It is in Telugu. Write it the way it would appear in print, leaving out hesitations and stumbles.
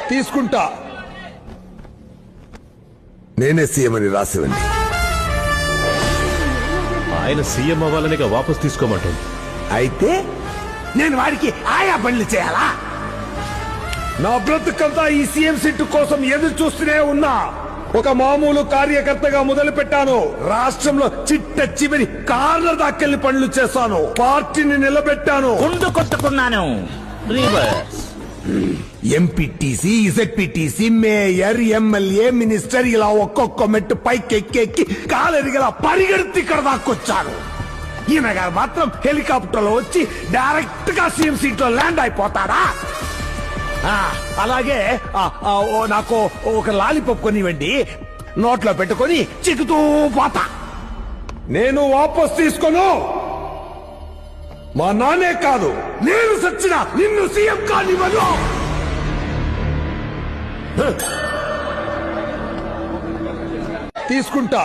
తీసుకుంటా. నేనే సీఎం అని రాసివ్వండి. ఆయన సీఎం అవ్వాలనిగా వాపస్ తీసుకోమంటుంది. అయితే నేను వాడికి ఆయా పనులు చేయాలా? నా బ్రతుకంతా ఈ సీఎం సీటు కోసం ఎదురు చూస్తూనే ఉన్నా. ఒక మామూలు కార్యకర్తగా మొదలు పెట్టాను. రాష్ట్రంలో చిట్ట చివరి కార్ల దాకెళ్లి పనులు చేశాను. పార్టీని నిలబెట్టాను. ముందు కొట్టుకున్నాను. ఎంపీటీసీ, ఇజెడ్పీటీసీ, మేయర్, ఎమ్మెల్యే, మినిస్టర్ ఇలా ఒక్కొక్క మెట్టు పైకి ఎక్కి కాలెరిగలా పరిగెడితే ఇక్కడ దాకొచ్చాను. ఈయన గారు మాత్రం హెలికాప్టర్ లో వచ్చి డైరెక్ట్ గా సీఎం సీట్ లో ల్యాండ్ అయిపోతాడా? అలాగే నాకు ఒక లాలీపాప్ కొనివ్వండి, నోట్లో పెట్టుకొని చిక్కుతూ పోతా. నేను వాపస్ తీసుకోను. మా నాన్నే కాదు, నేను సచ్చినా నిన్ను సీఎం కానివ్వను. తీసుకుంటా.